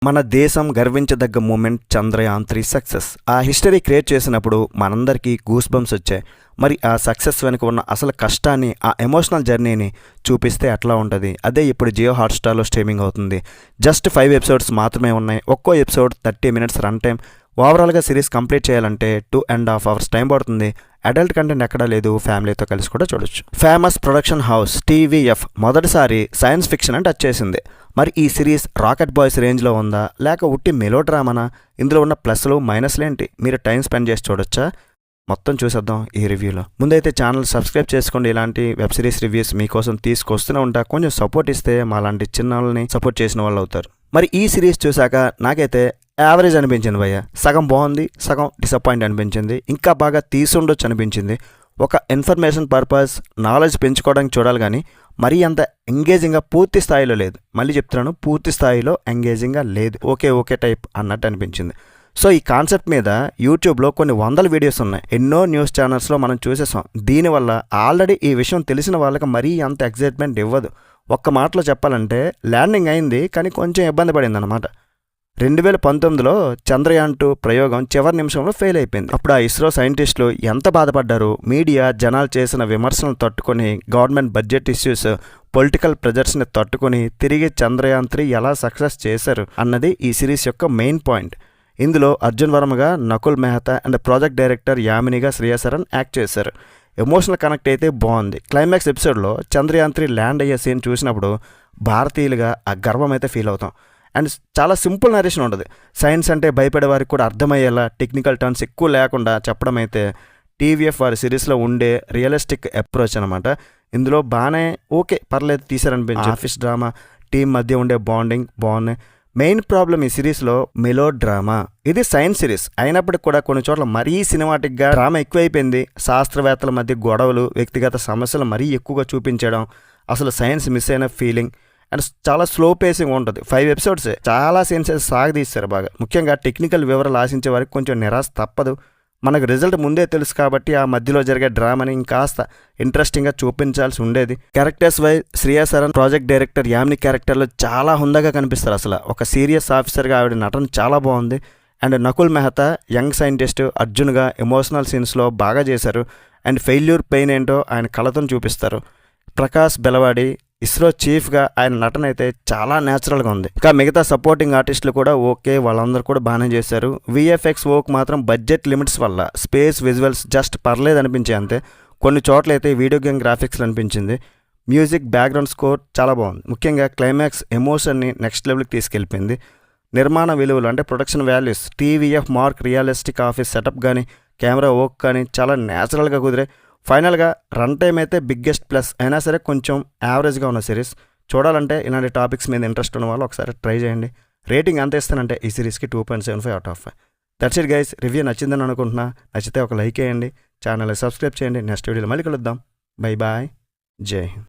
మన దేశం గర్వించదగ్గ మూమెంట్ చంద్రయాన్-3 సక్సెస్. ఆ హిస్టరీ క్రియేట్ చేసినప్పుడు మనందరికీ గూస్ బంప్స్ వచ్చాయి. మరి ఆ సక్సెస్ వెనుక ఉన్న అసలు కష్టాన్ని, ఆ ఎమోషనల్ జర్నీని చూపిస్తే ఎట్లా ఉంటుంది? అదే ఇప్పుడు జియో హాట్‌స్టార్‌లో స్ట్రీమింగ్ అవుతుంది. జస్ట్ 5 ఎపిసోడ్స్ మాత్రమే ఉన్నాయి. ఒక్కో ఎపిసోడ్ 30 మినిట్స్ రన్ టైం. ఓవరాల్గా సిరీస్ కంప్లీట్ చేయాలంటే 2.5 అవర్స్ టైం పడుతుంది. అడల్ట్ కంటెంట్ ఎక్కడా లేదు. ఫ్యామిలీతో కలిసి కూడా చూడొచ్చు. ఫేమస్ ప్రొడక్షన్ హౌస్ టీవీఎఫ్ మొదటిసారి సైన్స్ ఫిక్షన్ అని టచ్ చేసింది. మరి ఈ సిరీస్ రాకెట్ బాయ్స్ రేంజ్లో ఉందా, లేక ఉట్టి మెలో డ్రామానా? ఇందులో ఉన్న ప్లస్లు మైనస్లు ఏంటి? మీరు టైం స్పెండ్ చేసి చూడొచ్చా? మొత్తం చూసేద్దాం ఈ రివ్యూలో. ముందైతే ఛానల్ సబ్స్క్రైబ్ చేసుకోండి. ఇలాంటి వెబ్ సిరీస్ రివ్యూస్ మీకోసం తీసుకొస్తూనే ఉంటా. కొంచెం సపోర్ట్ ఇస్తే మా లాంటి చిన్నల్ని సపోర్ట్ చేసిన వాళ్ళు అవుతారు. మరి ఈ సిరీస్ చూశాక నాకైతే యావరేజ్ అనిపించింది భయ్య. సగం బాగుంది, సగం డిసప్పాయింట్ అనిపించింది. ఇంకా బాగా తీసుండొచ్చు అనిపించింది. ఒక ఇన్ఫర్మేషన్ పర్పస్, నాలెడ్జ్ పెంచుకోవడానికి చూడాలి కానీ మరీ అంత ఎంగేజింగ్గా పూర్తి స్థాయిలో లేదు. మళ్ళీ చెప్తున్నాను, పూర్తి స్థాయిలో ఎంగేజింగ్గా లేదు. ఓకే టైప్ అన్నట్టు అనిపించింది. సో ఈ కాన్సెప్ట్ మీద యూట్యూబ్లో కొన్ని వందల వీడియోస్ ఉన్నాయి. ఎన్నో న్యూస్ ఛానల్స్లో మనం చూసేసాం. దీనివల్ల ఆల్రెడీ ఈ విషయం తెలిసిన వాళ్ళకి మరీ అంత ఎగ్జైట్మెంట్ ఇవ్వదు. ఒక్క మాటలో చెప్పాలంటే ల్యాండింగ్ అయింది, కానీ కొంచెం ఇబ్బంది పడింది అనమాట. 2019లో చంద్రయాన్-2 ప్రయోగం చివరి నిమిషంలో ఫెయిల్ అయిపోయింది. అప్పుడు ఆ ఇస్రో సైంటిస్టులు ఎంత బాధపడ్డారు. మీడియా జనాలు చేసిన విమర్శలను తట్టుకొని, గవర్నమెంట్ బడ్జెట్ ఇష్యూస్, పొలిటికల్ ప్రెజర్స్ని తట్టుకొని తిరిగి చంద్రయాన్-3 ఎలా సక్సెస్ చేశారు అన్నది ఈ సిరీస్ యొక్క మెయిన్ పాయింట్. ఇందులో అర్జున్ వర్మగా Nakul Mehta and project director యామినిగా శ్రేయా సరన్ యాక్ట్ చేశారు. ఎమోషనల్ కనెక్ట్ అయితే బాగుంది. క్లైమాక్స్ ఎపిసోడ్లో చంద్రయాన్-3 ల్యాండ్ అయ్యే సీన్ చూసినప్పుడు భారతీయులుగా ఆ గర్వం అయితే ఫీల్ అవుతాం. అండ్ చాలా సింపుల్ నరేషన్ ఉంటుంది. సైన్స్ అంటే భయపడే వారికి కూడా అర్థమయ్యేలా టెక్నికల్ టర్మ్స్ ఎక్కువ లేకుండా చెప్పడం అయితే టీవీఎఫ్ వారి సిరీస్లో ఉండే రియలిస్టిక్ అప్రోచ్ అనమాట. ఇందులో బాగానే పర్లేదు తీసారనిపించింది. ఆఫీస్ డ్రామా, టీం మధ్య ఉండే బాండింగ్ బాగున్నాయి. మెయిన్ ప్రాబ్లం ఈ సిరీస్లో మెలో డ్రామా. ఇది సైన్స్ సిరీస్ అయినప్పటికి కూడా కొన్ని చోట్ల మరీ సినిమాటిక్గా డ్రామా ఎక్కువైపోయింది. శాస్త్రవేత్తల మధ్య గొడవలు, వ్యక్తిగత సమస్యలు మరీ ఎక్కువగా చూపించడం, అసలు సైన్స్ మిస్ అయిన ఫీలింగ్. అండ్ చాలా స్లో పేసింగ్ ఉంటుంది. 5 ఎపిసోడ్సే చాలా సీన్స్ సాగదీస్తారు బాగా. ముఖ్యంగా టెక్నికల్ వివరాలు ఆశించే వారికి కొంచెం నిరాశ తప్పదు. మనకు రిజల్ట్ ముందే తెలుసు కాబట్టి ఆ మధ్యలో జరిగే డ్రామాని ఇంకాస్త ఇంట్రెస్టింగ్గా చూపించాల్సి ఉండేది. Characters wise Shreya Saran, project director Yamini క్యారెక్టర్లో చాలా హుందాగా కనిపిస్తారు. అసలు ఒక సీరియస్ ఆఫీసర్గా ఆవిడ నటన చాలా బాగుంది. And Nakul Mehta young scientist అర్జున్గా ఎమోషనల్ సీన్స్లో బాగా చేశారు. అండ్ ఫెయిల్యూర్ పెయిన్ ఏంటో ఆయన కళతో చూపిస్తారు. ప్రకాష్ బెలవాడి ఇస్రో చీఫ్గా ఆయన నటన అయితే చాలా న్యాచురల్గా ఉంది. ఇంకా మిగతా సపోర్టింగ్ ఆర్టిస్టులు కూడా వాళ్ళందరూ కూడా బాగానే చేశారు. విఎఫ్ఎక్స్ వర్క్ మాత్రం బడ్జెట్ లిమిట్స్ వల్ల స్పేస్ విజువల్స్ జస్ట్ పర్లేదు అనిపించే అంతే. కొన్ని చోట్ల అయితే వీడియో గేమ్ గ్రాఫిక్స్లు అనిపించింది. మ్యూజిక్, బ్యాక్గ్రౌండ్ స్కోర్ చాలా బాగుంది. ముఖ్యంగా క్లైమాక్స్ ఎమోషన్ని నెక్స్ట్ లెవెల్కి తీసుకెళ్ళిపోయింది. నిర్మాణ విలువలు అంటే production values, TVF mark realistic office setup కానీ, కెమెరా వర్క్ కానీ చాలా న్యాచురల్గా కుదిరే. ఫైనల్గా రన్ టైం అయితే బిగ్గెస్ట్ ప్లస్. అయినా సరే కొంచెం యావరేజ్గా ఉన్న సిరీస్. చూడాలంటే ఇలాంటి టాపిక్స్ మీద ఇంట్రెస్ట్ ఉన్న వాళ్ళు ఒకసారి ట్రై చేయండి. రేటింగ్ ఎంత ఇస్తానంటే ఈ సిరీస్కి 2.75 out of 5. That's it guys. Review నచ్చిందని అనుకుంటున్నా. నచ్చితే ఒక లైక్ వేయండి, ఛానల్ని సబ్స్క్రైబ్ చేయండి. నెక్స్ట్ వీడియోలో మళ్ళీ కలుద్దాం. బై బాయ్, జై హింద్.